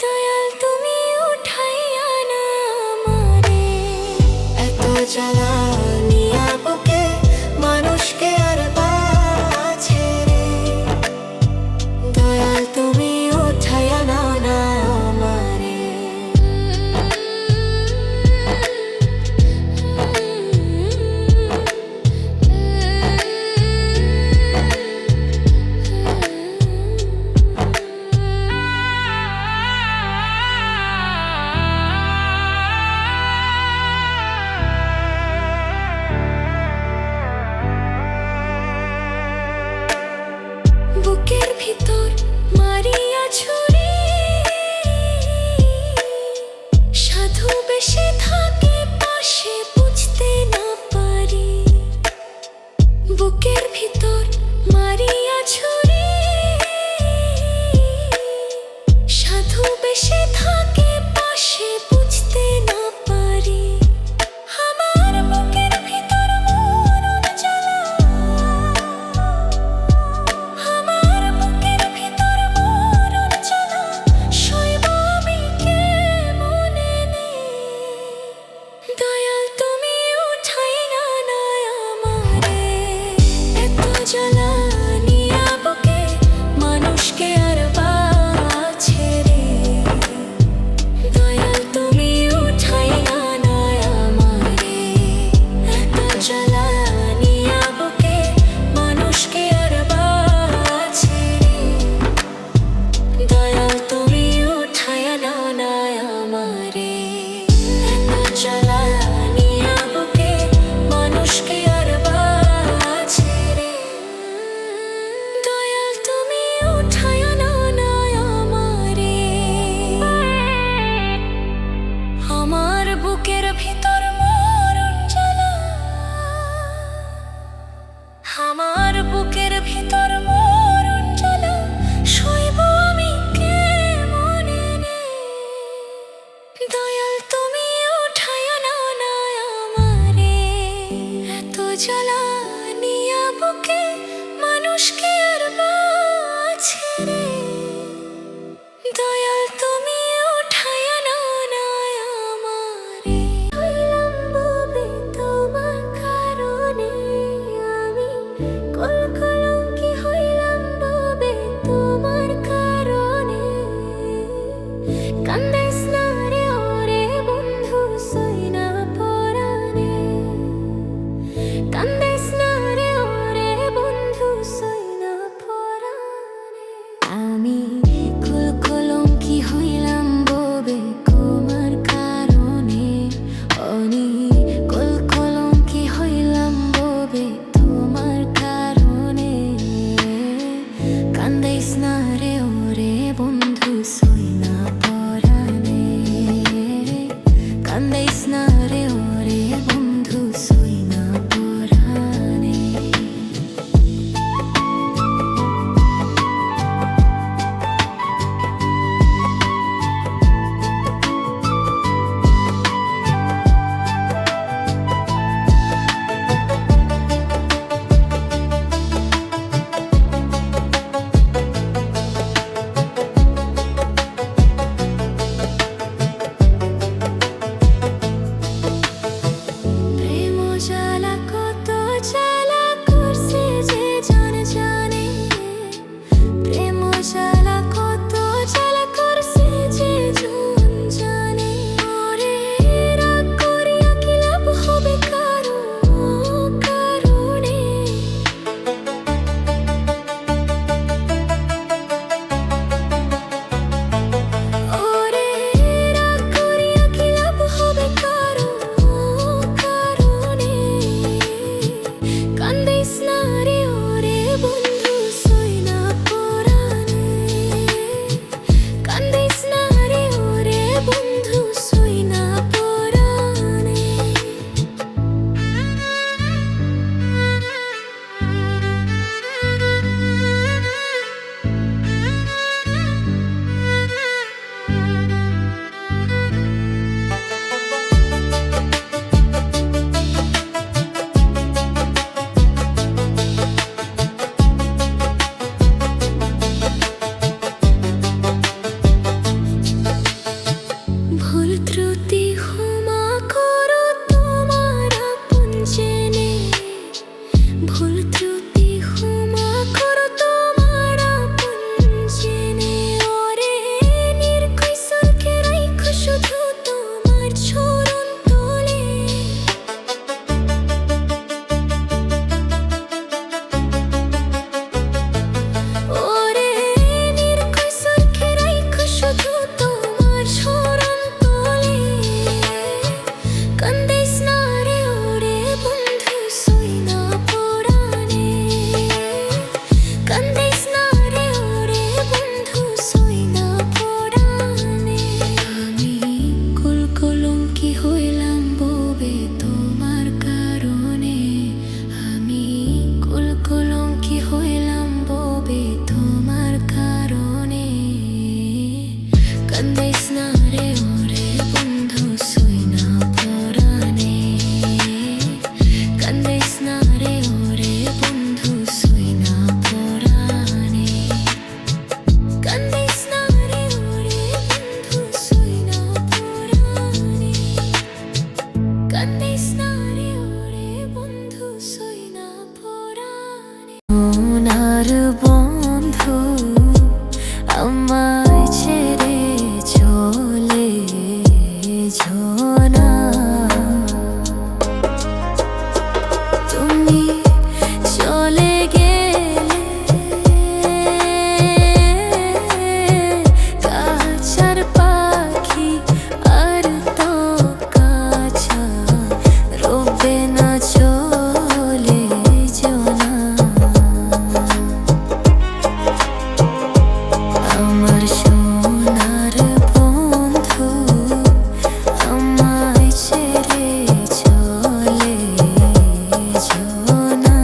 দয়াল তুমি উঠাইয়া না আমারে, এত জ্বালা নিয়া বুকে মানুষকে আর বাছে রে। দয়াল তুমি উঠাইয়া নাও না আমারে। বুকের ভিতর মারিয়া ছুরি, সাধু বেশে থাকে পাশে বুঝতে না পারি। বুকের ভিতর মারিয়া ছুরি, সাধু বেশে থাকে পাশে বুঝতে না পারি। আমার বুকের ভিতর মরণ জ্বালা, আমার বুকের ভিতর মরণ জ্বালা, সইব আমি কেমনে নে। দয়াল তুমি উঠাইয়া না আমারে, এত জ্বালা নিয়া বুকে মানুষকে আর বাছে রে। দয়াল তুমি উঠাইয়া না আমারে, এত জ্বালা নিয়া বুকে মানুষকে আর বাছে রে। দয়াল তুমি উঠাইয়া নাও না আমারে, এত জ্বালা নিয়া বুকে মানুষকে আর বাছে রে। দয়াল তুমি উঠাইয়া নাও না আমারে। আমার বুকের ভিতর মরণ জ্বালা, আমার বুকের ভিতর মরণ জ্বালা, সইব আমি কেমনে নে। দয়াল তুমি উঠাইয়া নাও না আমারে, এত জ্বালা নিয়া বুকে মানুষকে আর বাছে রে। দয়াল তুমি উঠাইয়া নাও না আমারে। হইলাম ববে তোমার কারণে, আমি কলঙ্কি হইলাম ববে তোমার কারণে। কান্দাইস না রে ওরে বন্ধু সইনা পরাণে, কান্দাইস না রে ওরে বন্ধু সইনা পরাণে। আমি কলঙ্কি হইলাম ববে তোমার কারণে, আমি কলঙ্কি হইলাম ববে তোমার কারণে। কান্দাইস না রে ওরে বন্ধু সইনা পরাণে। কান্দিস না রে ওরে বন্ধু সই না পরাণে কান্দিস না রে ওরে বন্ধু সই না পরাণে কান্দিস না রে ওরে বন্ধু সই না পরাণে কান্দিস না রে ওরে বন্ধু সই না পরাণে ওনার বন্ধু আমায় ছেড়ে চলে ঝোনা তুমি চলে গেলে কাছার পাখি আর তো কাছা রবে না চলে জোনা আমার সোনার বন্ধু আমায় ছেড়ে চলে ঝোনা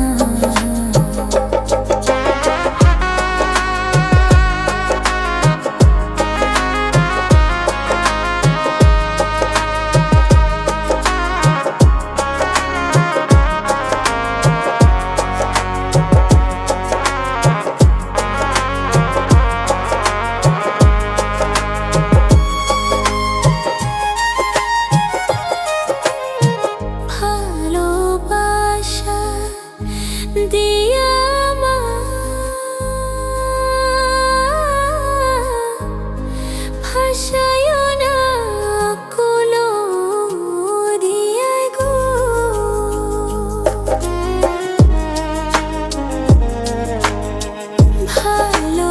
ভালোবাসা দিয়া ভাষায় না কুলো দিয়া গো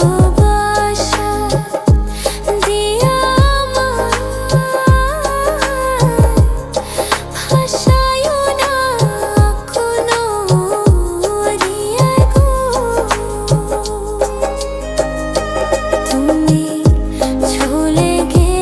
ভালোবাসা দিয়া ভাষায় না কোনো দিয়া গো তুমি চলে গেলে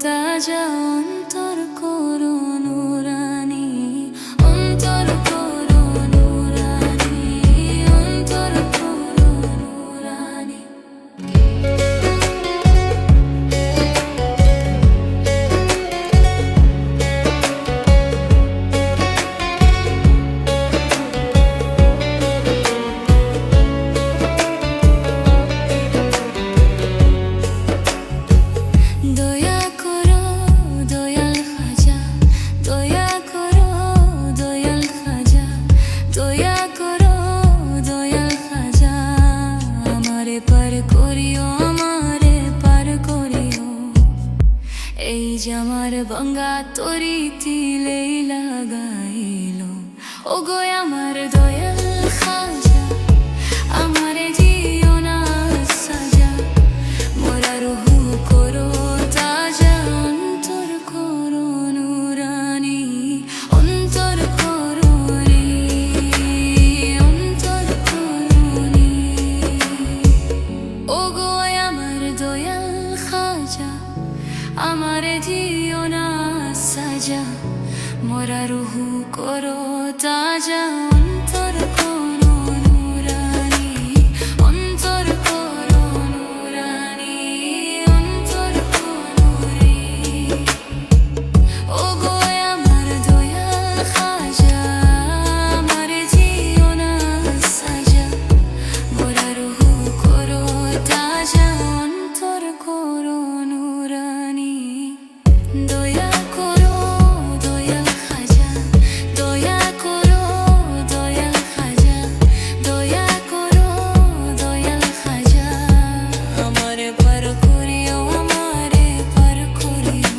তাজা অন্তর করো নুরানি, অন্তর করো নুরানি, অন্তর করো নুরানি। দয়া করো দয়াল খাজা, দয়া করো দয়াল খাজা, দয়া করো দয়াল খাজা, আমারে পার করিও, আমারে পার করিও। এই যে আমার ভাঙা তরিতি লেইলা গাইলো, ও গো আমার দয়াল খাজা, আমারে দিও না সাজা, মোরা রুহু করো তাজা, অন্তর করো নুরানি, অন্তর করো রে, অন্তর করো রে। ও গো আমার দয়াল খাজা, আমারে দিও না সাজা, মোরা রুহু করো তাজা, অন্তর করো নুরানি, অন্তর করো নুরানি, অন্তর করো রে। ও গো আমার দয়াল খাজা, আমারে দিও না সাজা, মোরা রুহু করো তাজা, অন্তর করো নুরানি। দয়া করো দয়াল খাজা, দয়া করো দয়াল খাজা, দয়া করো দয়াল খাজা, আমারে পার করিও, আমারে পার করিও।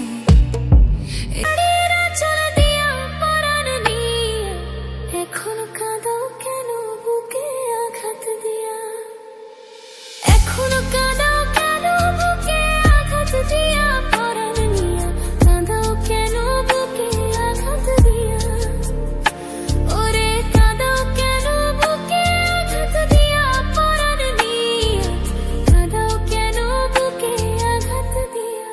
এরা চলে দিয়া পরাণ নিয়া, এখন কাঁদো কেন বুকে আঘাত দিয়া, এখন কাঁদো কেন বুকে আঘাত দিয়া, পরাণ নিয়া কাঁদো কেন বুকে আঘাত দিয়া, ওরে কাঁদো কেন বুকে আঘাত দিয়া, পরাণ নিয়া কাঁদো কেন বুকে আঘাত দিয়া।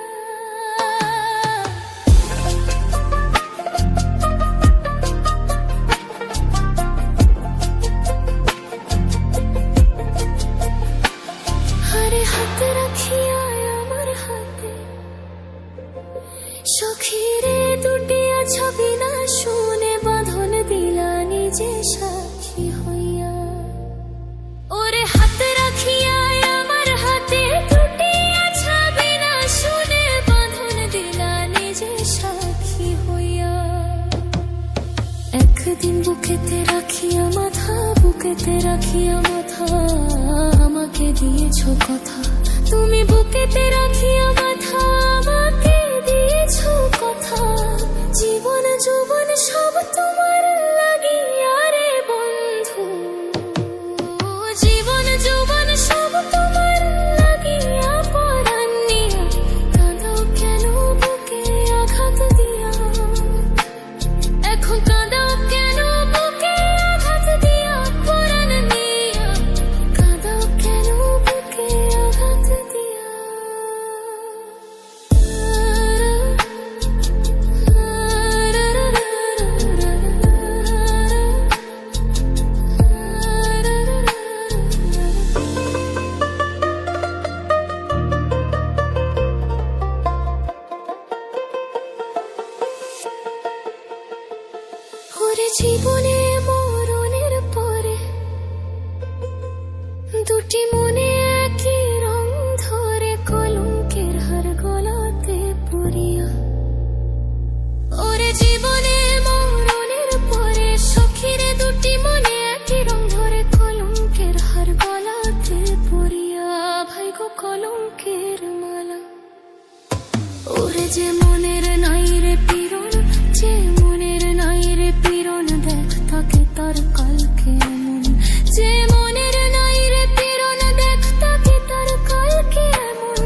আরে হাতে রাখিয়া আমার হাতে, সখীরে দুটিয়া ছবি না শুনে বাঁধন দিলা নিজে সাক্ষী হইয়া, ওরে হাতে রাখিয়া আমার হাতে দুটিয়া ছবি না শুনে বাঁধন দিলা নিজে সাক্ষী হইয়া। একদিন বুকেতে রাখিয়া মাথা, বুকেতে রাখিয়া মাথা, আমাকে দিয়েছো কথা, তুমি বুকেতে রাখিয়া মাথা, আমাকে দিয়েছো কথা, জীবন যৌবন সব তোমার লাগিয়া রে বন্ধু, জীবন যৌবন সব তোমার লাগিয়া, পরাণ নিয়া কাঁদো কেন বুকে আঘাত দিয়া, এখন কাঁদো কেন বুকে আঘাত দিয়া, পরাণ নিয়া কাঁদো কেন বুকে আঘাত দিয়া। ওরে জীবনে মরণের পরে দুটি মনে একই রং ধরে, কলঙ্কের হার গলাতে পুরিয়া, ওরে জীবনে মরণের পরে সখীরে দুটি মনে একই রং ধরে, কলঙ্কের হার গলাতে পুরিয়া, ভাই গো কলঙ্কের মালা। ওরে যে মনের নাই রে পীড়ন, যে মনের নাই রে পীড়ন, দেখ তাকে তার কালকে এমন, যে মনের নাই রে পীড়ন, দেখ তাকে তার কালকে এমন।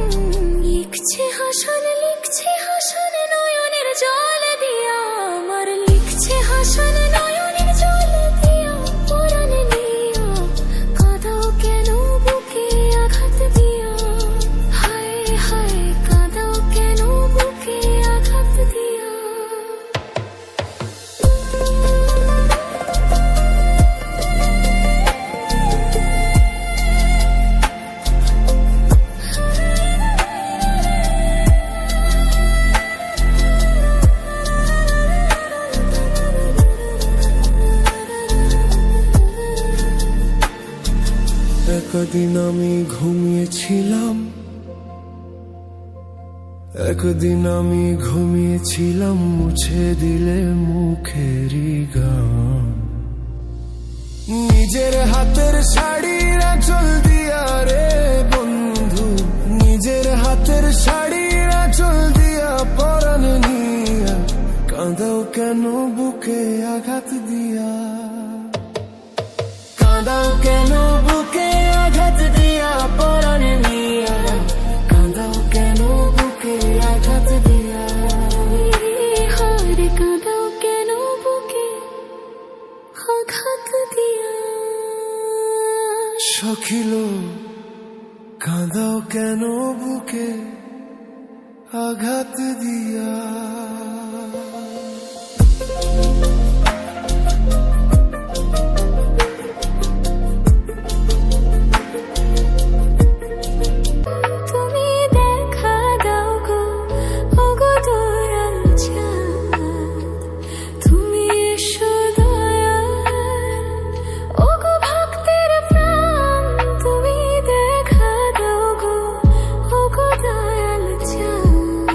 লিখছে হাসান, লিখছে হাসান নয়নের জল দিয়া, আমার লিখছে হাসান নয়নের জল দিয়া, পরাণ নিয়া কাঁদাও কেন বুকে আঘাত দিয়া, হায় হায় কাঁদাও কেন বুকে একদিন আমি ঘুমিয়েছিলাম, একদিন আমি ঘুমিয়েছিলাম, মুছে দিলে মুখেরই গান। নিজের হাতের শাড়ির আঁচল দিয়া রে বন্ধু, নিজের হাতের শাড়ির আঁচল দিয়া পরাণ নিয়া কাঁদাও কেন বুকে আঘাত দিয়া, কাঁদাও কেন বুকে আঘাত দিয়া পরাণ নিয়া, কাঁদাও কেন বুকে আঘাত দিয়া, হারে কাঁদাও কেন বুকে আঘাত দিয়া। সখিল কাঁদাও কেন বুকে আঘাত দিয়া। তুমি দেখা দাও গো ওগো দয়াল চাঁদ, তুমি এসো দয়াল ওগো ভক্তের প্রাণ, তুমি দেখা দাও গো ওগো দয়াল চাঁদ।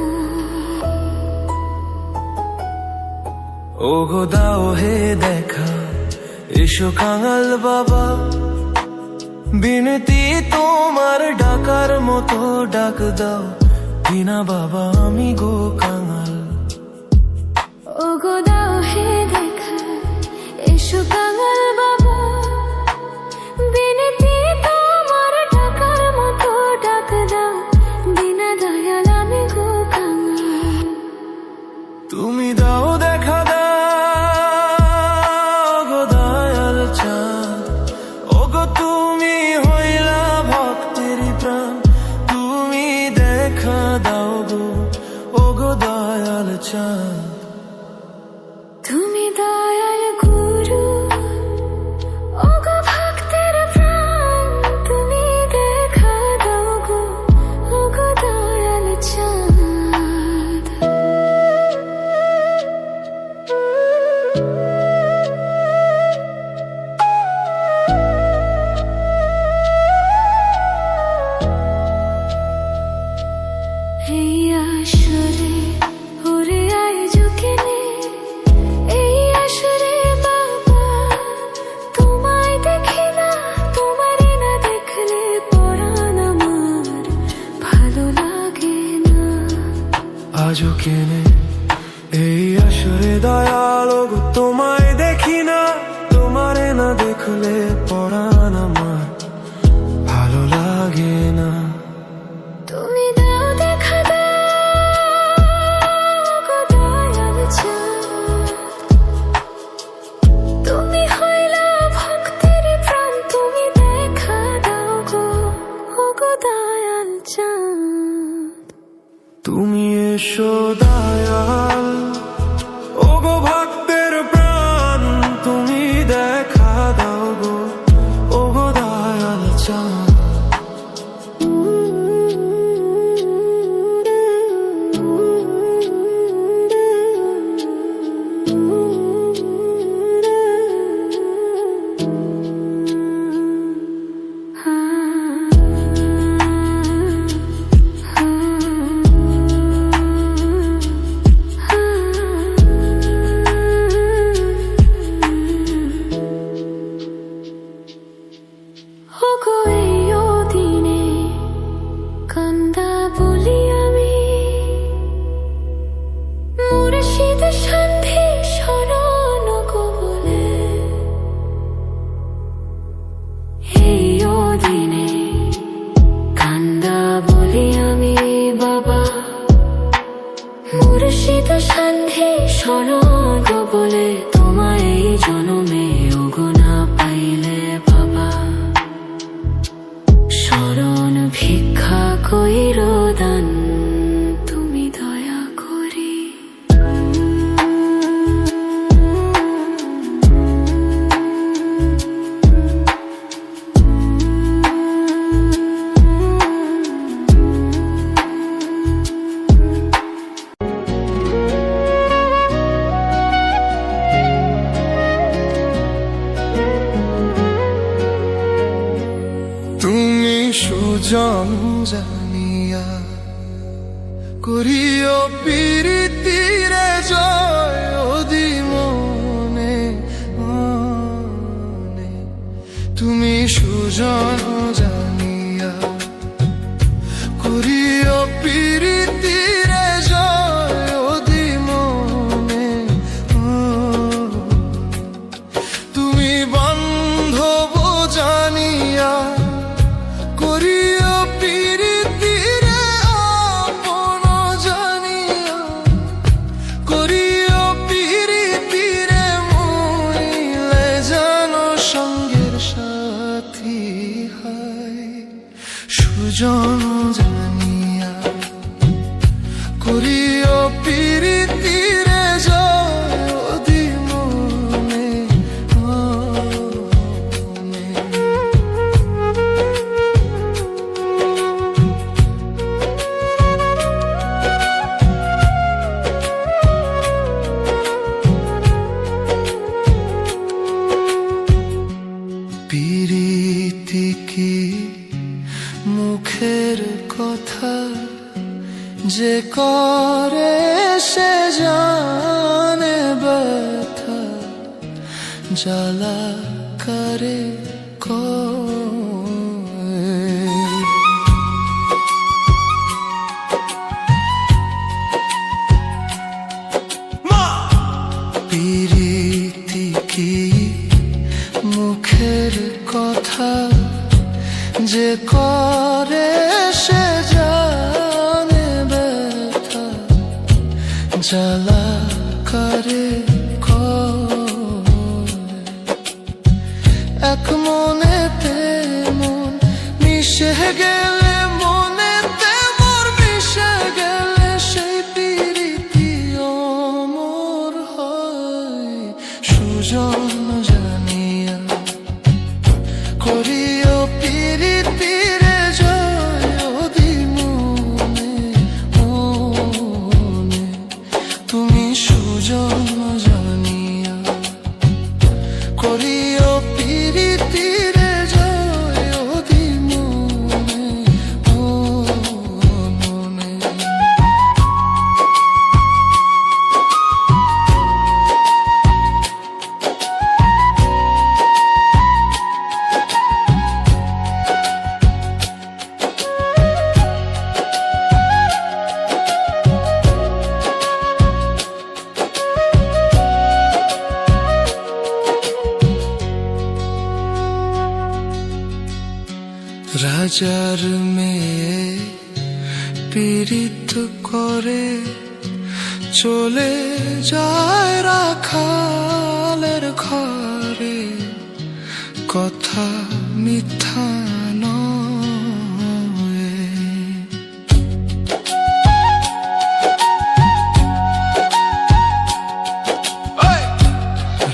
ওগো দাও হে দেখা, এসো কাঙাল বাবা, বিনতি তোমার ডাকার মতো ডাক দাও, বিনা বাবা আমি গো কাঙাল। ওগো দাও হে দেখা, এসো কাঙাল বাবা, বিনতি তোমার ডাকার মতো ডাক দাও, বিনা দয়াল আমি গো কাঙাল। তুমি দাও দেখা দাও গো দয়াল চাঁদ, ওগো তুমি হইলা ভক্তেরই প্রাণ, তুমি দেখা দাও গো ওগো দয়াল চাঁদ। তুমি দয়াল গুরু ওগো ভক্তের প্রাণ, তুমি দেখা দাও গো ওগো দয়াল চাঁদ। এই আসরে ওরে আয় ঝুঁকেনে, এই আসরে বাবা তোমায় দেখি না, তোমারে না দেখলে পরাণ আমার ভালো লাগে না। আজও কেনে এই আসরে দয়াল গো তোমায় দেখি না, তোমারে না দেখলে পরাণ আমার ভালো লাগে না। তুমি দাও দেখা দাও গো দয়াল চাঁদ, তুমি হইলা ভক্তের প্রাণ, তুমি দেখা দাও গো ওগো দয়াল চাঁদ। তুমি এসো দয়াল ওগো ভক্তের প্রাণ, তুমি দেখা দাও গো ওগো দয়াল চাঁদ। ওগো এই দিনে কান্দা বলি আমি, মুর্শিদ সন্ধি শরণ গো বলে। এই দিনে কান্দা বলি আমি বাবা, মুর্শিদ সন্ধি শরণ গো বলে। তোমায় এই জনমে ওগো না পাইলে বাবা, শরণ ভিক্ষা কইর দান তুমি দয়া করি। করিও পিরিতিরে জয় অধি মনে মনে তুমি সুজন জানিয়া করিও পিরিতিরে জয় অধি মনে তুমি বান্ধব জানিয়া করিও পিরিতিরে আপন জানিয়া করিও পিরিতিরে মইলে জানো সঙ্গের সাথী হয় সুজন জানিয়া করিও পিরিতিরে জয় অধি মনে মনে পিরিতি কি মুখের কথা যে করে সে জানে ব্যথা জ্বালা করে কয় পিরিতি কি মুখের কথা যে করে সে জানে ব্যথা জ্বালা করে এক মনেতে মন মিশে গেলে মনেতে মোর মিশে গেলে সেই পিরিতি অমর হয় সুজন জানিয়া করিও পিরিতিরে জয় অধি মনে মনে তুমি সুজন জানিয়া করিও পিরিতিরে জয় অধি মনে মনে রাজার মেয়ে পীড়িত করে চলে যায় রাখালের ঘরে কথা মিথ্যা নয়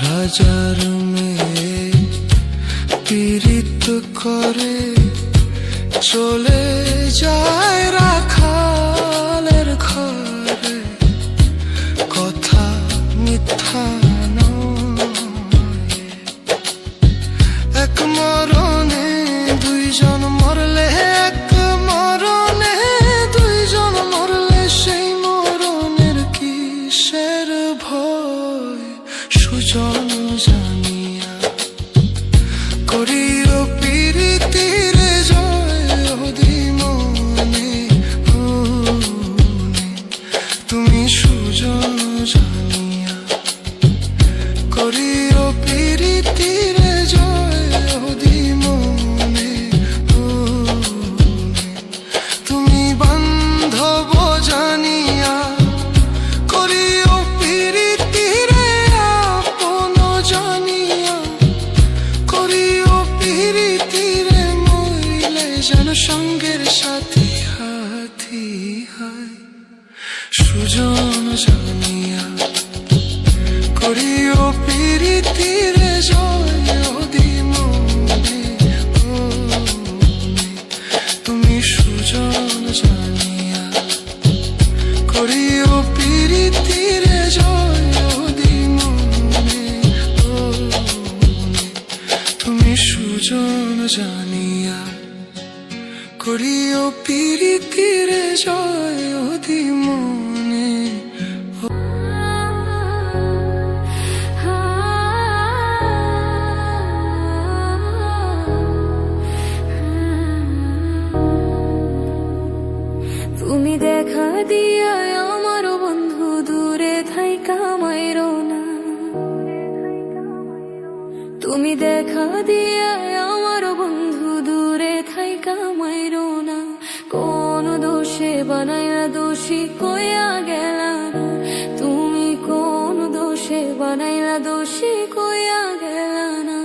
রাজার মেয়ে পীড়িত করে চলে যায় রাখালের ঘরে কথা মিথ্যা নয় এক মরণে দুইজন মরলে এক মরণে দুইজন মরলে সেই মরণের কিসের ভয় সুজন জানিয়া করিও পিরিতিরে জয় অধি মনে মনে তুমি সুজন জানিয়া করিও পিরিতিরে জয় অধি মনে মনে তুমি বান্ধব জানিয়া করিও পিরিতিরে আপন জানিয়া করিও পিরিতিরে মইলে যেন সঙ্গের সাথী হাথী হয় সুজন জানিয়া করিও পিরিতিরে জয় অধি মনে মনে তুমি সুজন জানিয়া করিও পিরিতিরে জয় অধি মনে মনে তুমি সুজন জানিয়া করিও পিরিতিরে জয় অধি মনে দেখা দিয়া আমার বন্ধু দূরে থাইকা মাইরো না, কোন দোষে বানাইলা দোষী কইয়া গেলা না, তুমি কোন দোষে বানাইলা দোষী কইয়া গেলা না।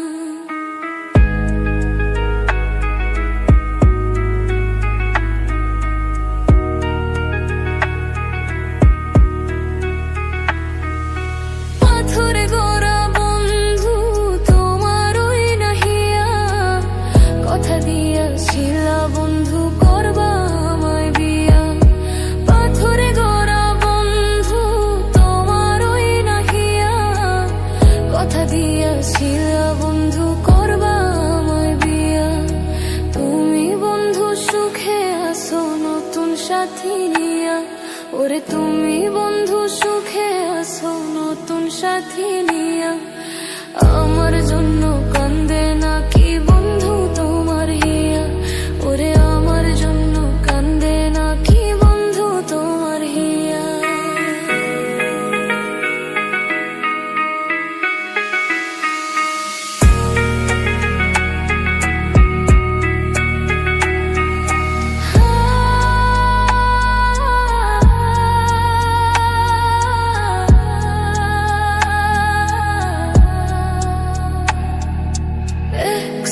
পাথরে গড়া বন্ধু তোমার ওই নাহিয়া, কথা দিয়াছিলা বন্ধু করবা আমায় বিয়া। পাথরে গড়া বন্ধু তোমার ওই নাহিয়া, কথা দিয়াছিলা বন্ধু করবা আমায় বিয়া। তুমি বন্ধু সুখে আছো নতুন সাথী নিয়া, ওরে তুমি বন্ধু সুখে আছো নতুন সাথী নিয়া। আমার জন্য কান্দে নাকি বন্ধু তোমার হিয়া, ওরে আমার জন্য কান্দে নাকি বন্ধু তোমার হিয়া।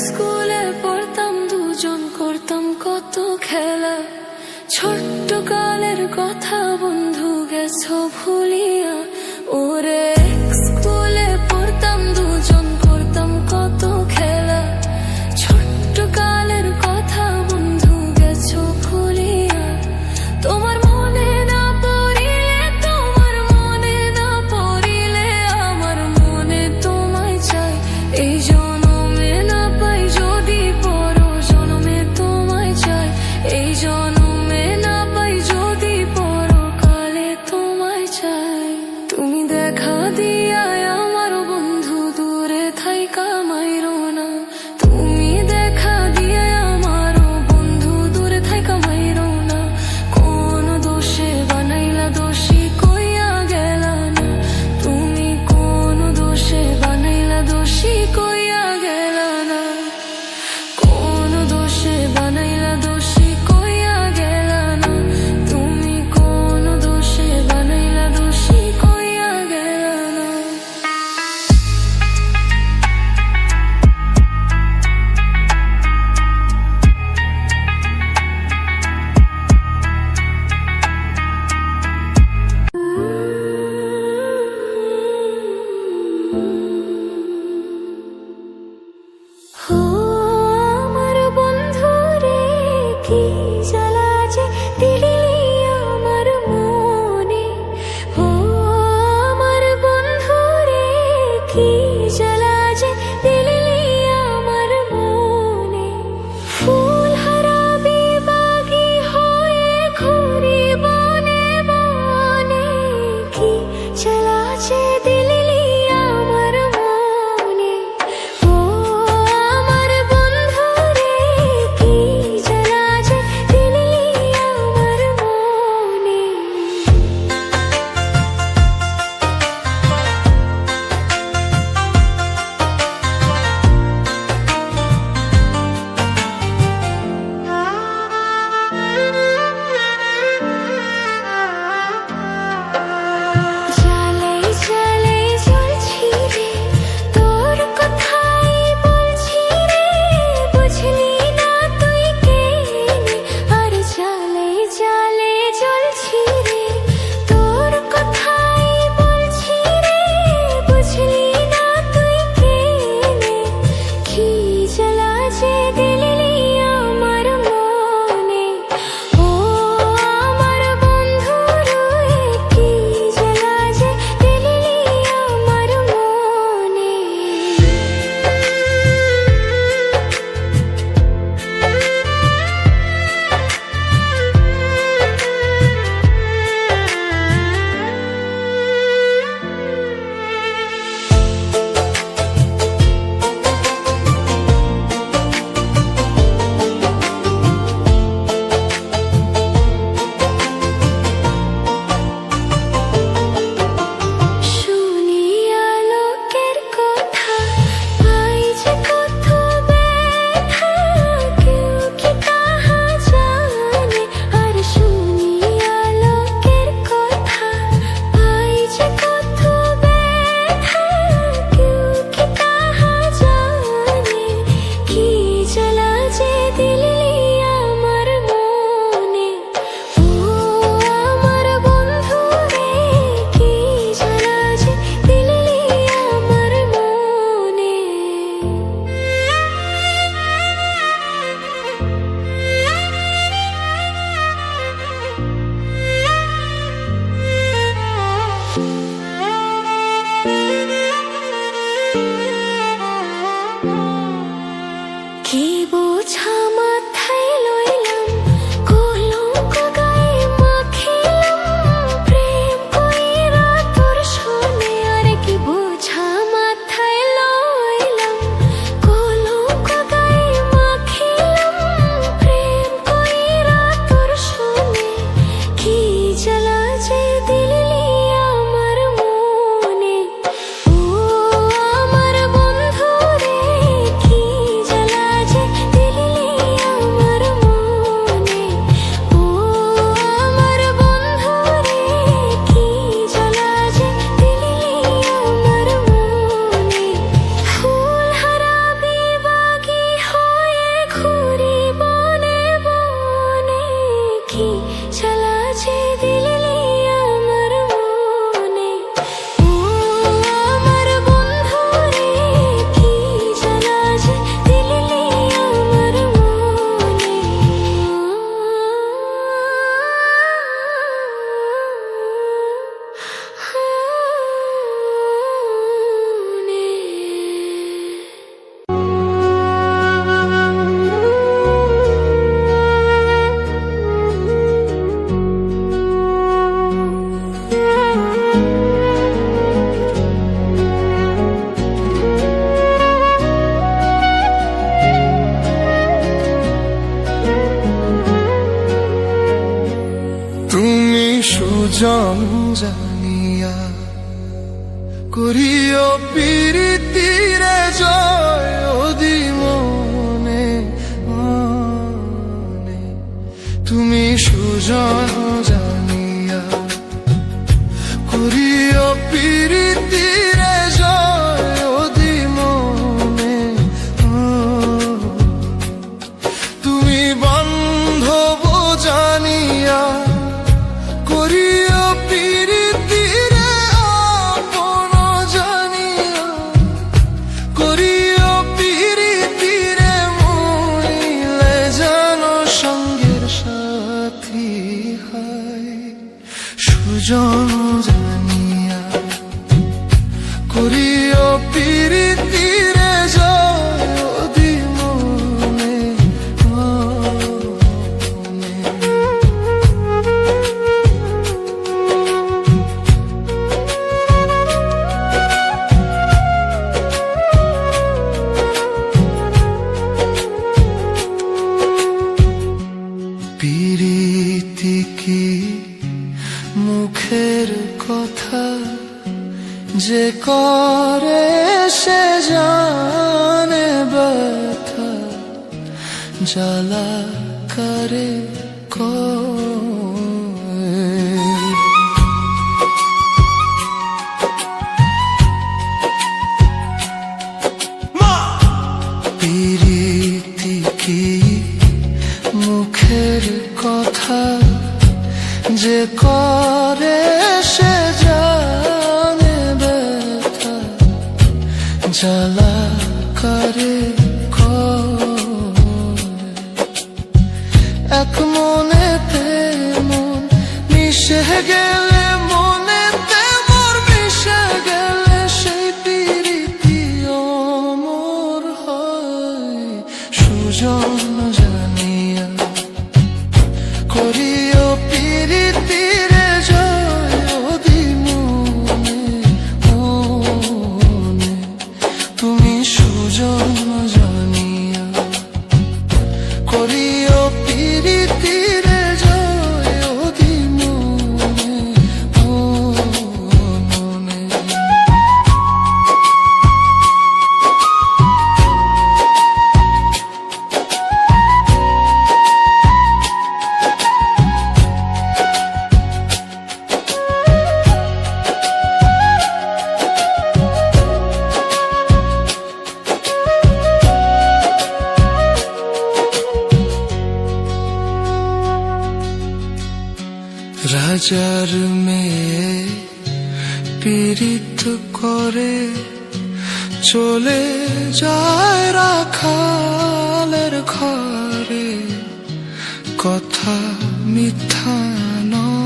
স্কুলে পড়তাম দুজন, করতাম কত খেলা, ছোট্ট কালের কথা বন্ধু গেছো ভুলিয়া। ওরে স্কুলে পড়তাম দুজন, করতাম কত খেলা, ছোট্ট কালের কথা বন্ধু গেছো ভুলিয়া। তোমার মনে না পড়িলে, তোমার মনে না পড়িলে আমার মনে তোমায় চাই। এই জনমে না পাই যদি পরো জনমে তোমায় চাই, এই জনমে না পাই যদি পরকালে তোমায় চাই। তুমি দেখা দিয়া আমার বন্ধু দূরে থাইকা মাইরো না, তুমি দেখা দিয়া আমার বন্ধু দূরে থাইকা মাইরো না, কোন দোষে বানাইলা দোষী কইয়া গেলা না, তুমি কোন দোষে বানাইলা দোষী কইয়া গেলা না, কোন দোষে বানাইলা দোষী কইয়া গেলা না, তুমি কোন দোষে বানাইলা দোষী কইয়া গেলা না। সুজন জানিয়া করিও প্রীতিরে জয় অধি মনে মনে তুমি সুজন জানিয়া করিও প্রীতিরে জয় অধি মনে তুমি বান্ধব জানিয়া করিও প্রীতিরে আপন জানিয়া করিও প্রীতিরে মইলে যেন সঙ্গের সাথী হয় সুজন জানিয়া করিও প্রীতিরে জয় অধি মনে মনে প্রীতি কি মুখের কথা যে করে সে জানে ব্যথা জ্বালা করে প্রীতি কি মুখের কথা যে করে সে জানে ব্যথা জ্বালা করে এক মনেতে মন মিশে গেলে মনেতে মোর মিশে গেলে সেই প্রীতি অমর হয় সুজন জানিয়া করিও প্রীতিরে জয় অধি মনে মনে তুমি সুজন জানিয়া করিও প্রীতিরে জয় অধি মনে মনে রাজার মেয়ে পীড়িত করে চলে যায় রাখালের ঘরে কথা মিথ্যা নয়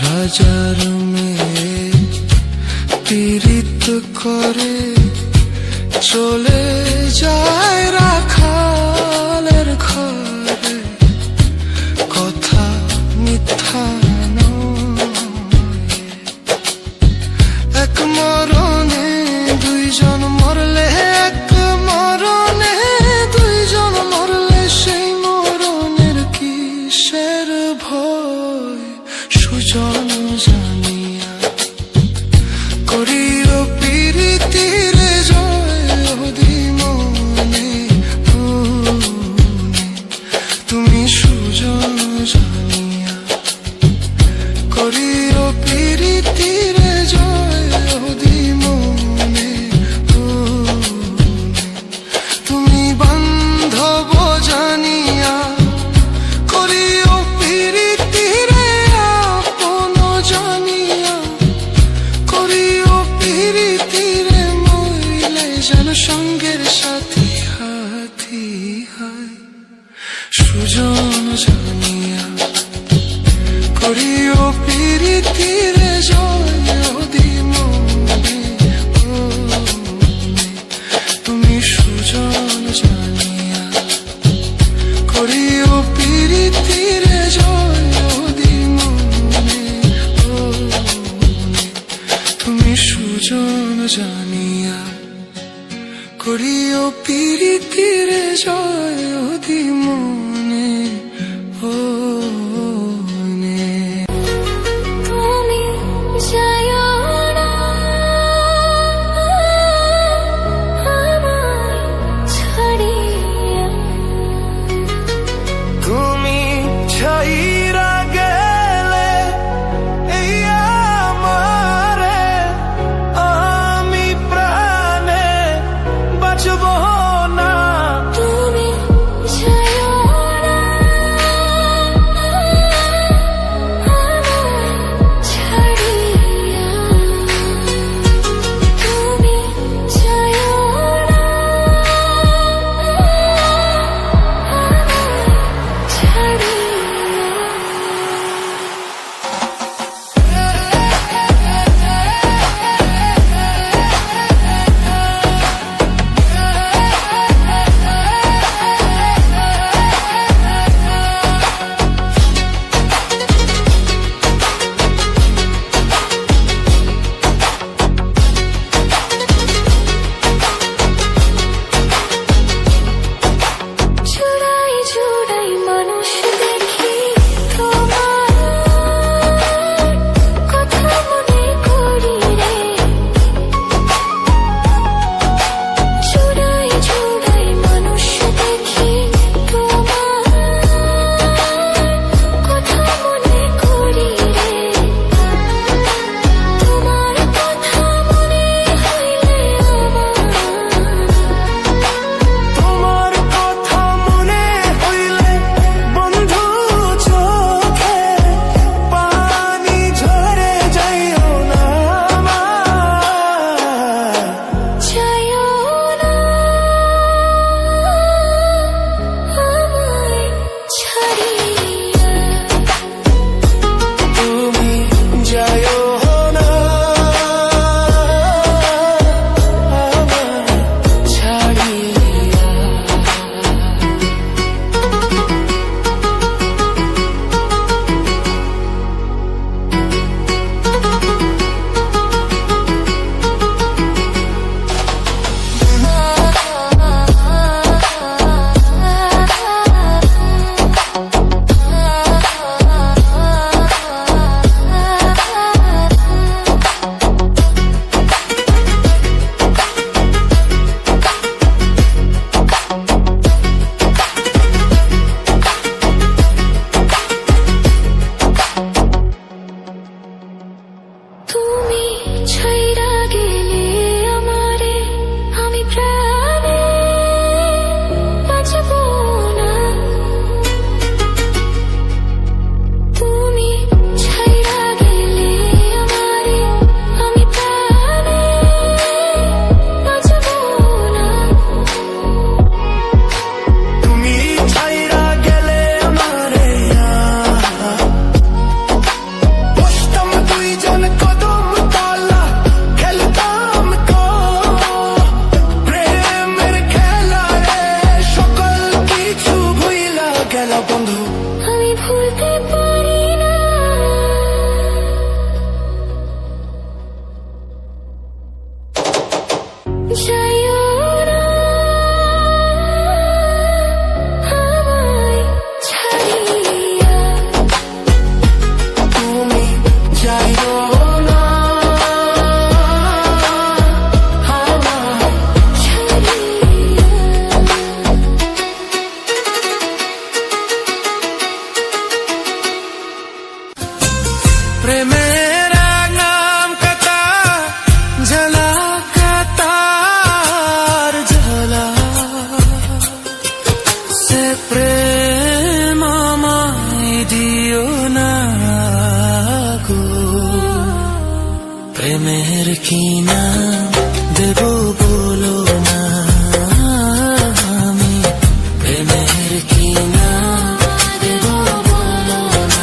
রাজার মেয়ে পীড়িত করে চলে যায় রাখালের ঘরে কথা মিথ্যা নয় এক মরণে দুইজন মরলে এক মরণে দুইজন মরলে সেই মরণের কিসের ভয় সুজন জানিয়া করিও প্রীতিরে জয় অধি মনে মনে তুমি সুজন জানিয়া করিও প্রীতিরে জয় অধি মনে মনে তুমি বান্ধব জানিয়া করিও প্রীতিরে আপন জানিয়া করিও প্রীতিরে মইলে যেন সঙ্গের সাথী হাথী হয় সুজন জানিয়া করিও প্রীতিরে জয় অধি মনে মনে তুমি সুজন জানিয়া করিও প্রীতিরে জয় অধি মনে মনে তুমি সুজন জানিয়া করিও তীরে তীরে জয় অধি মনে মনে তুমি যাইও না আমায় ছাড়িয়া তুমি ছাইরা গেলে এই আমারে আমি প্রাণে বাঁচব না তুমি যাইও না আমায় ছাড়িয়া তুমি যাইও না আমায় জুড়াই জুড়াই মানুষ দেখি তোমার কথা মনে করি রে জুড়াই জুড়াই মানুষ দেখি তোমার কথা মনে করি রে তোমার কথা মনে হইলে তোমার কথা মনে হইলে বন্ধু চোখে পানি ঝরে যাইও না আমার যাইও না আমায় ছাড়িয়া তুমি যাইও না আমায় ছাড়িয়া তুমি ছাইরা গেলে আমারে আমি প্রাণে বাঁচব না তুমি ছাইরা গেলে আমারে আমি প্রাণে বাঁচব না তুমি ছাইরা গেলে আমারে বসতাম দুইজন কদম তলা খেলতাম তো প্রেমের খেলা রে সকল কিছু ভুইলা গেল বন্ধু আমি ভুলতে পারি না যাইও না আমায় ছাড়িয়া তুমি যাইও না আমায় ছাড়িয়া প্রেমের নাম কতা ঝলকাতার ঝলা সে প্রেম আমায় দিও না গো প্রেমের কি নাম দেব বলো না আমি প্রেমের কি নাম দেব বলো না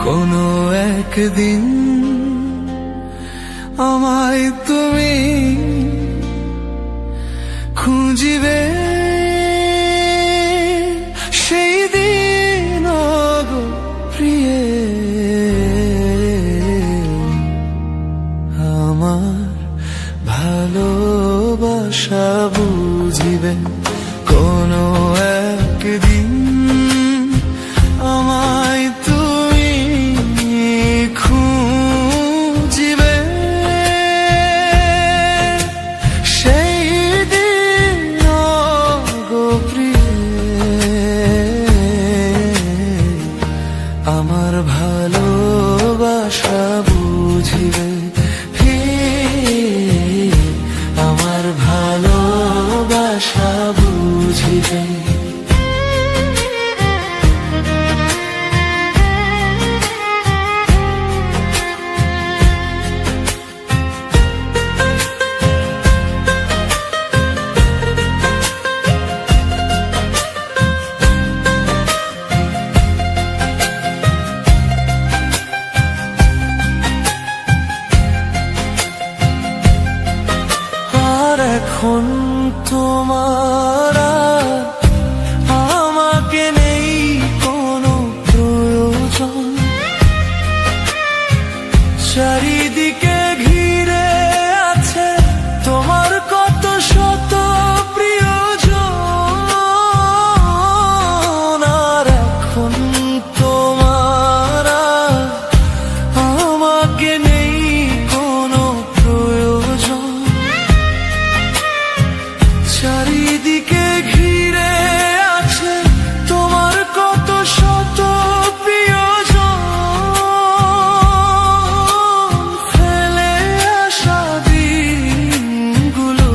কোনো একদিন আমায় তুমি খুঁজিবে, সেই দিন গো প্রিয়ে আমার ভালোবাসা বুঝিবে। কোনো একদিন আমায় তুমি খুঁজিবে, সেই দিন গো প্রিয়ে আমার ভালোবাসা বুঝিবে। আমার ভালোবাসা বুঝিবে। আর এখন তোমার আমাকে নেই কোনো প্রয়োজন, চারিদিকে ঘিরে আছে তোমার কত শত প্রিয়জন। আর এখন তোমার আমাকে নেই কোনো প্রয়োজন, চারিদিকে ঘিরে আছে তোমার কত শত প্রিয়জন। ফেলে আসা দিনগুলো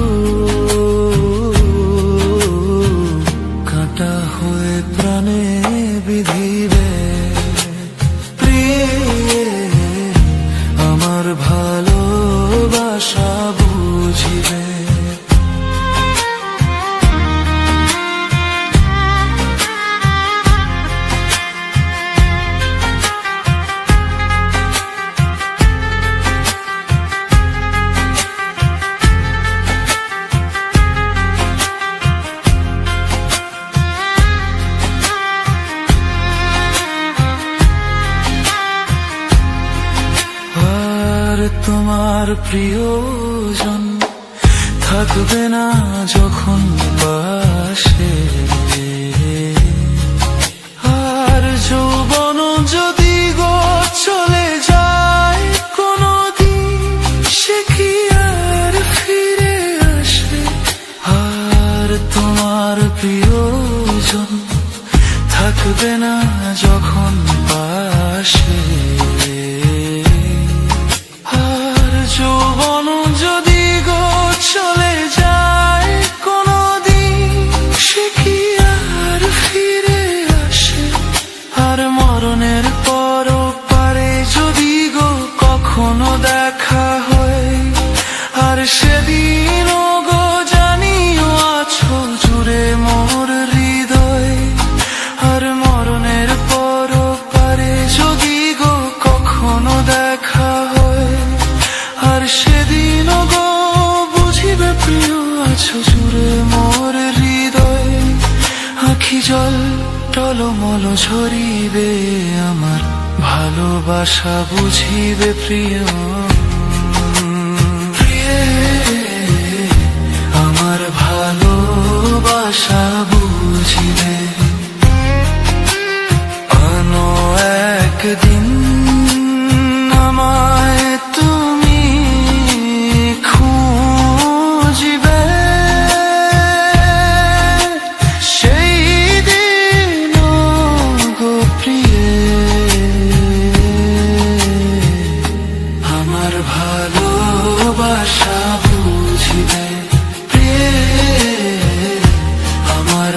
কাঁটা হয়ে প্রাণে বিধিবে। প্রিয়ে আমার ভালোবাসা বুঝিবে। তোমার প্রিয়জন থাকবে না যখন পাশে, আর যৌবন যদি গো চলে যায় কোনো দিন, সে কি আর ফিরে আসে? আর তোমার প্রিয়জন থাকবে না যখন পাশে, যৌবন যদি গো চলে যায় কোনো দিন, সে কি আর ফিরে আসে? আর মরণের পর পারে যদি গো কখনো দেখা হয়, আর সেদিন গো জানিও আছো জুড়ে মোর হৃদয়। আর মরণের পর পারে যদি গো কখনো দেখা হয়, আর সেদিন গো বুঝিবে প্রিয় আছো জুড়ে মোর হৃদয়। আখি জল টলমল ঝরিবে, আমার ভালোবাসা বুঝিবে প্রিয়। প্রিয়ে আমার ভালোবাসা বুঝিবে। আনো একদিন আমায় তুমি খুঁজিবে, সেই দিন গো প্রিয়ে আমার ভালোবাসা বুঝিবে। প্রিয়ে আমার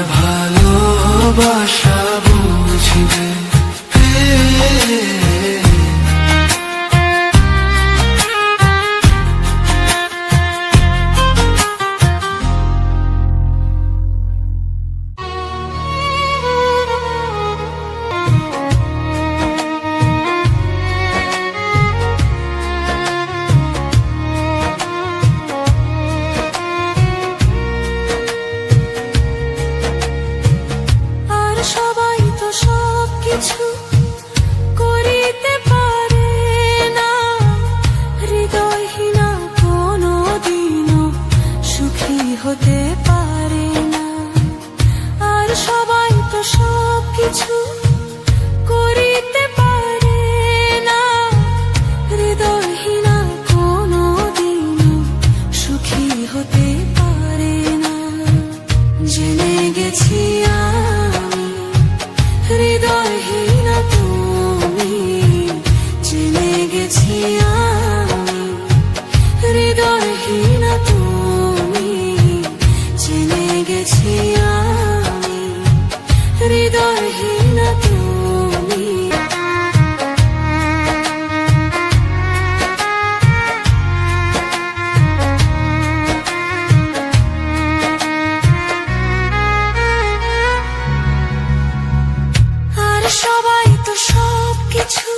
সবাই তো সব কিছু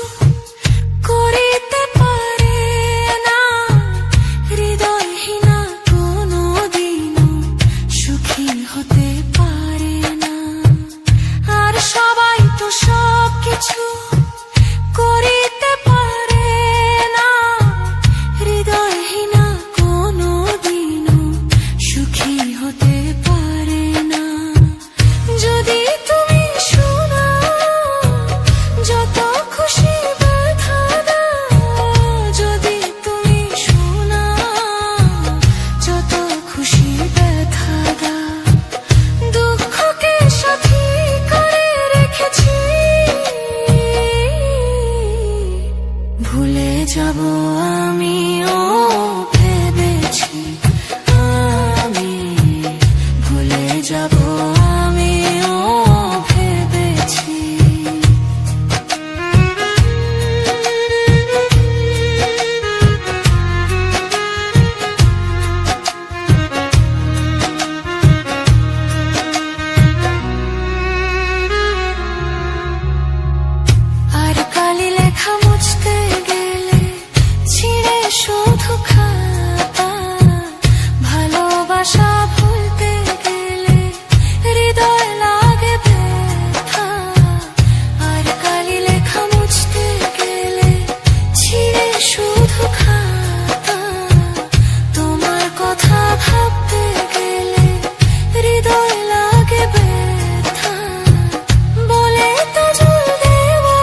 করিতে পারে না, হৃদয়হীনা কোনো দিনও সুখী হতে পারে না। আর সবাই তো সব কিছু করিতে পারে না, হৃদয়হীনা কোনো দিনও সুখী হতে পারে না। যদি তুমি শোনো যত খুশি ব্যথা দাও, যদি তুমি শোনো যত খুশি ব্যথা দাও, দুঃখকে সাথী করে রেখেছি, ভুলে যাব আমিও ভেবেছি, আমি ভুলে যাব আমিও ভেবেছি। আর কালি লেখা মুছতে গেলে ছিঁড়ে শুধু খাতা, ভালোবাসা ভুলতে গেলে হৃদয় লাগে ব্যথা। আর কালি লেখা মুছতে গেলে ছিঁড়ে শুধু খাতা, তোমার কথা ভাবতে গেলে হৃদয় লাগে ব্যথা। বলে তাজুল দেওয়া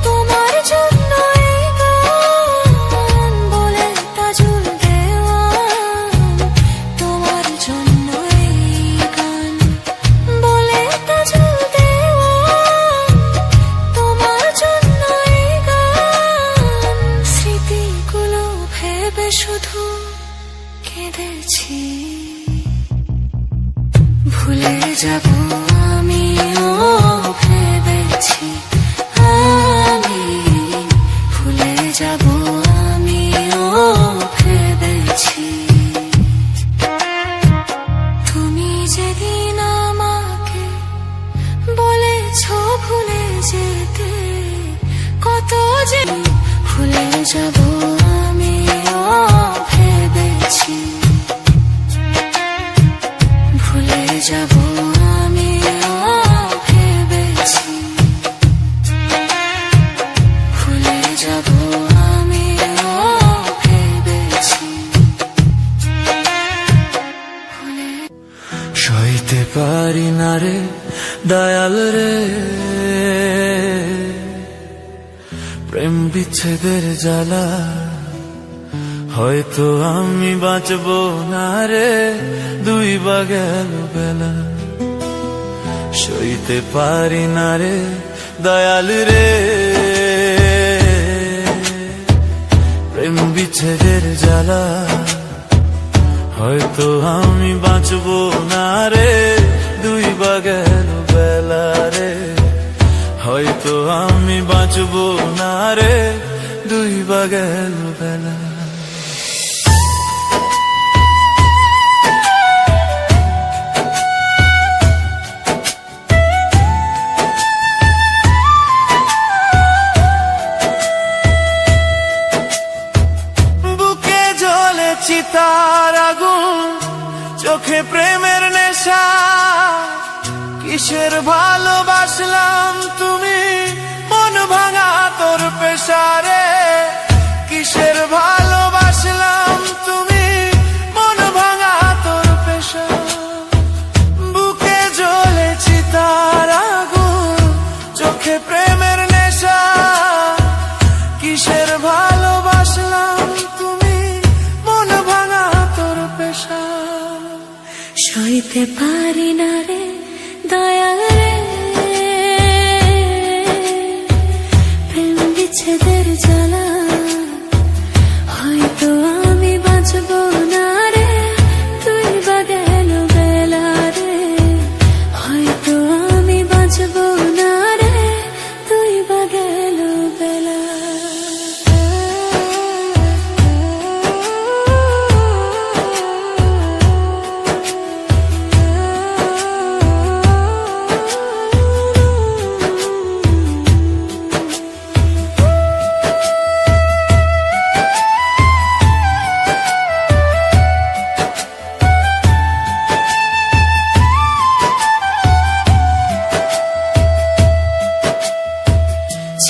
তোমার জন্য এই গান, বলে তাজুল দেওয়া তোমার জন্য এই গান, বলে তাজুল দেওয়া তোমার জন্য এই গান। স্মৃতিগুলো ভেবে শুধু কেঁদেছি, ভুলে যাব আমিও ভেবেছি, আমি ভুলে যাব আমিও ভেবেছি। তুমি যেদিন আমাকে বলেছ ভুলে যেতে, কত যে ভুলে যাব আমিও ভেবেছি, ভুলে যাব আমিও ভেবেছি, ভুলে যাব আমিও ভেবেছি, ভুলে। সইতে পারি না রে দয়াল রে, প্রেম বিচ্ছেদের জ্বালা, হয়তো আমি বাঁচবো না রে দুই বা গেল বেলা। সইতে পারি না রে দয়াল রে, প্রেম বিচ্ছেদের জ্বালা, হয়তো আমি বাঁচবো না রে দুই বা গেল বেলা রে, হয়তো আমি বাঁচবো না রে দুই বা গেল বেলা। বুকে জ্বলে চিতার আগুন, চোখে প্রেমের নেশা, কিসের ভালোবাসলাম তুমি মন ভাঙা তোর পেশারে, কিসের ভালোবাসলাম তুমি মন ভাঙা তোর পেশা। বুকে জ্বলে চিতার আগুন, চোখে প্রেমের নেশা, কিসের ভালোবাসলাম তুমি মন ভাঙা তোর পেশা। সইতে পারি না রে দয়াল রে, প্রেম বিচ্ছেদের জ্বালা, হয়তো আমি বাঁচবো না রে তুই বা গেল বেলা রে, হয়তো আমি বাঁচবো না রে তুই বা গেল বেলা।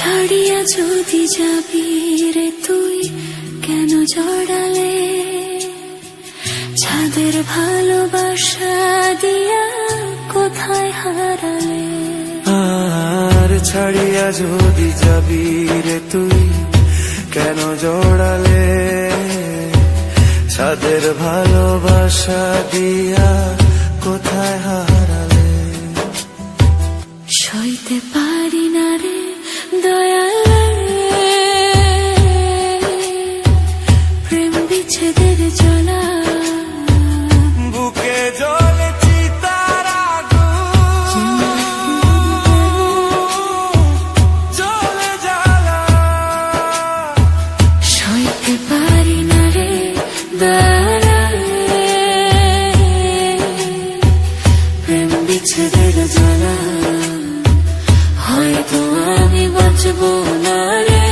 ছাড়িয়া যদি যাবি রে তুই কেন জড়ালে ছাদের ভালোবাসা দিয়া কোথায় হারালে আর ছাড়িয়া যদি যাবি রে তুই কেন জড়ালে ছাদের ভালোবাসা দিয়া কোথায় হারালে সইতে পারি না রে দয়াল প্রেম বিচ্ছেদের জ্বালা বুকে জ্বলে চিতার আগুন জ্বলে জ্বালা সইতে পারি না রে দয়াল প্রেম বিচ্ছেদের জ্বালা হয়তো আমি বাঁচবো না রে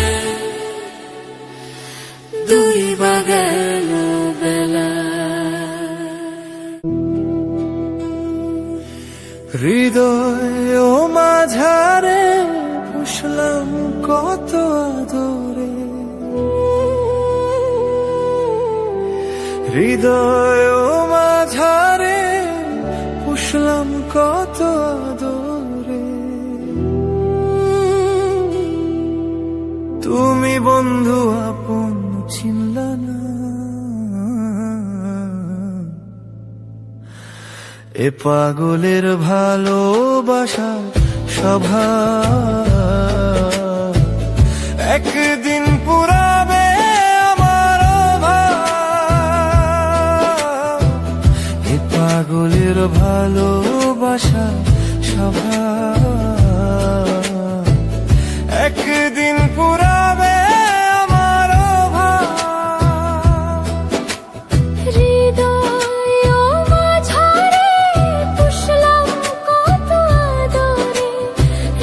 দুই বা গেল বেলা হৃদয় ও মাঝারে পুষলাম কত আদরে হৃদয় ও মাঝারে পুষলাম কত আদরে তুমি বন্ধু আপন চিনলা না এ পাগলের ভালোবাসা স্বভাব একদিন পুরাবে আমার অভাব এ পাগলের ভালোবাসা স্বভাব একদিন পুরাবে আমার অভাব হৃদয় ও মাঝারে পুষলাম কত আদরে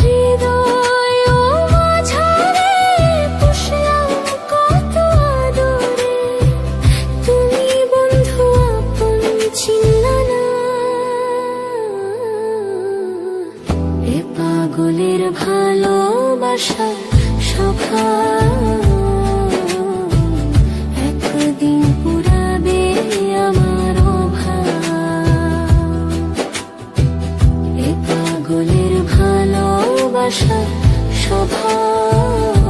হৃদয় ও মাঝারে পুষলাম কত আদরে তুমি বন্ধু আপন চিনলা না এ পাগলের ভালোবাসা স্বভাব একদিন পুরাবে আমার অভাব এ পাগলের ভালোবাসা স্বভাব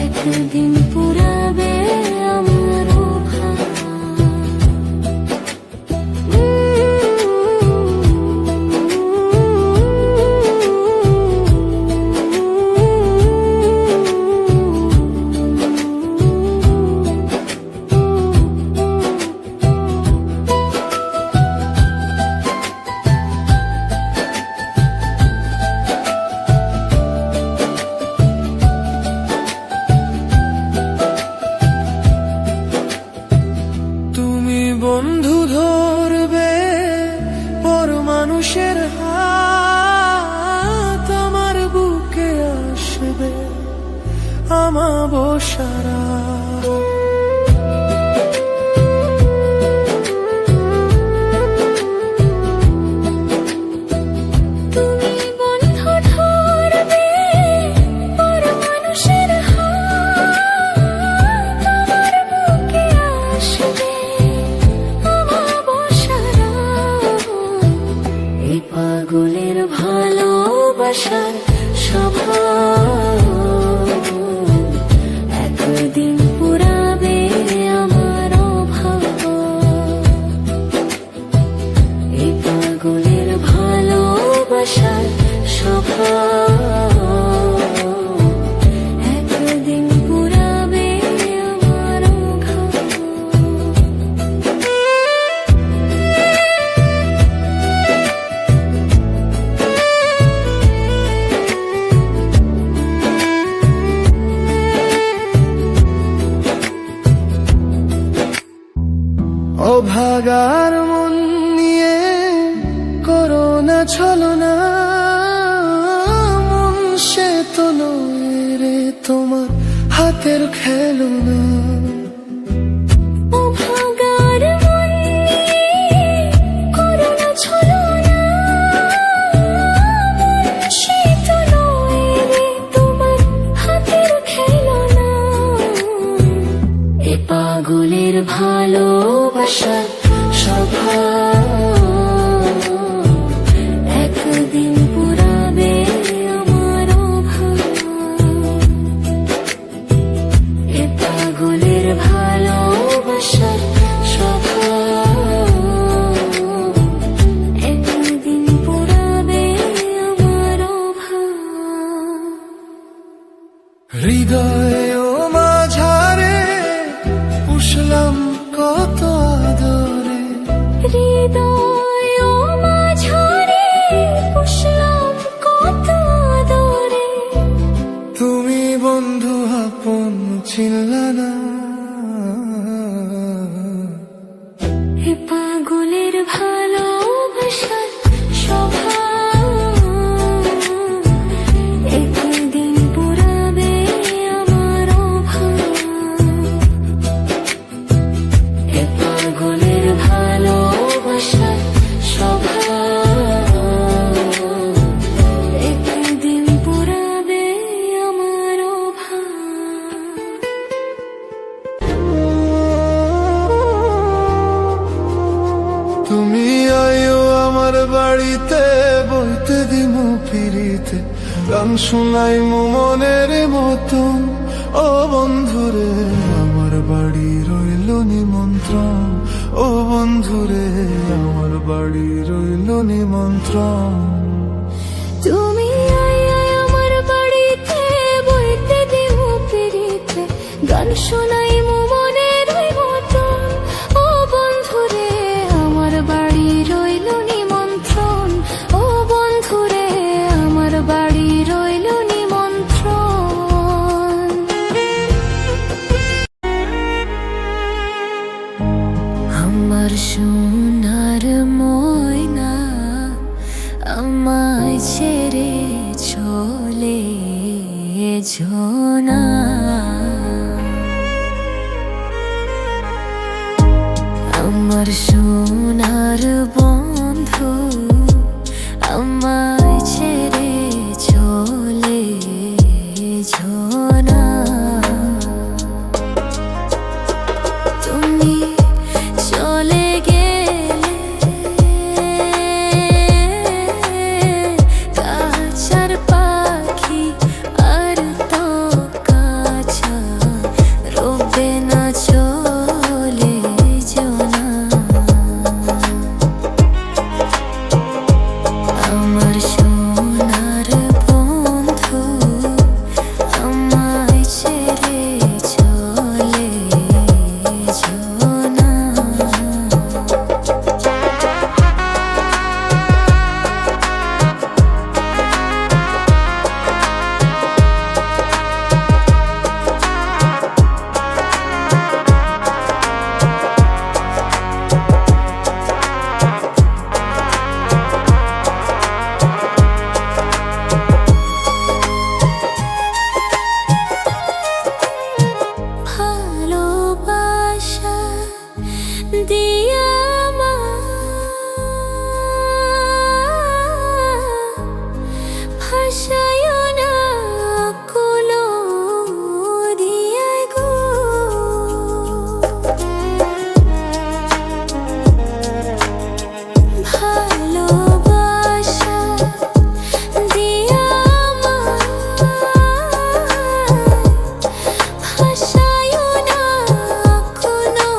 একদিন পুরাবে আমার তুমি বন্ধু ধরবে পর মানুষের হাত আমার বুকে আসবে আমাবস্যারা তুমি বন্ধু ধরবে পর মানুষের হাত আমার বুকে আসবে আমাবস্যারা এই পাগলের ভালোবাসার স্বভাব একদিন পুরাবে আমার অভাব এই পাগলের ভালোবাসার স্বভাব একদিন পুরাবে আমার অভাব অভাগার মন নিয়ে করোনা ছলনা মন সে তো নয় রে তোমার হাতের খেলনা ও ভাগার মন নিয়ে করোনা ছলনা মন সে তো নয় হৃদয় ও মাঝারে পুষলাম কত আদরে, হৃদয় ও মাঝারে পুষলাম কত আদরে। তুমি বন্ধু আপন ছিলা না। এ পাগলের ভালোবাসার স্বভাব একদিন পুরাবে আমার অভাব। এ পাগলের ভালোবাসার স্বভাব একদিন পুরাবে আমার অভাব। তুমি আইও আমার বাড়িতে, বইতে দিমু ফিরিতে, গান শুনাইমু মনের মতন। ও বন্ধুরে আমার বাড়ি রইল নিমন্ত্রণ, ও বন্ধুরে আমার বাড়ি রইল নিমন্ত্রণ। তুমি আইয়া আমার বাড়িতে, বইতে দিমু ফিরিতে, গান শোনাইমু মনের মতন। ও বন্ধুরে আমার বাড়ি রইল নিমন্ত্রণ, ও বন্ধুরে আমার বাড়ি রইল নিমন্ত্রণ। আমার সোনার ময়না আমায় ছেড়ে চলে না। আমার সোনার বন্ধু আমায় ছেড়ে চলে না। তুমি চলে গেলে কাছার পাখি আর তো কাছা রবে না, চলে না। আমার সোনার বন্ধু আমায় ছেড়ে চলে না। ভালোবাসা দিয়া ভাষায় না কোনো দিয়া গো। ভালোবাসা দিয়া ভাষায় না কোনো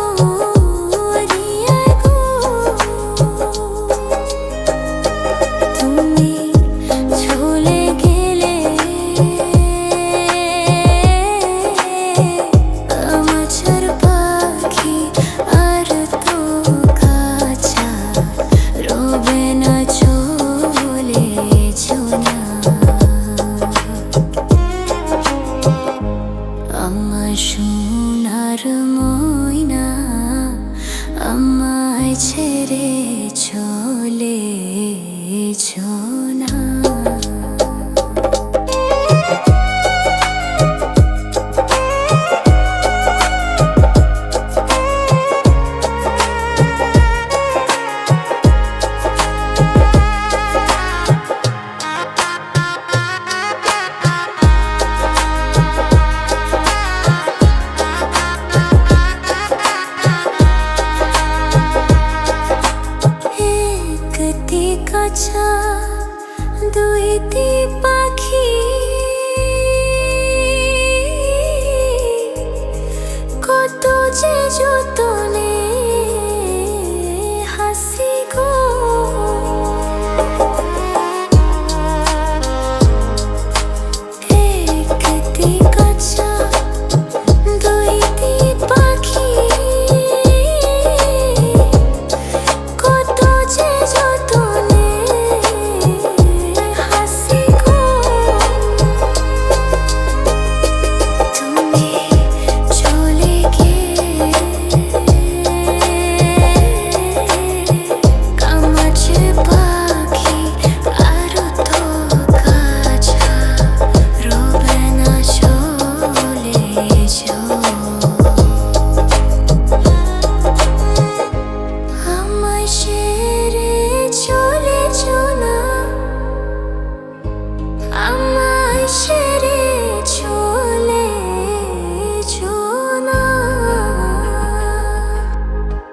দিয়া গো। তুমি চলে গেলে আমি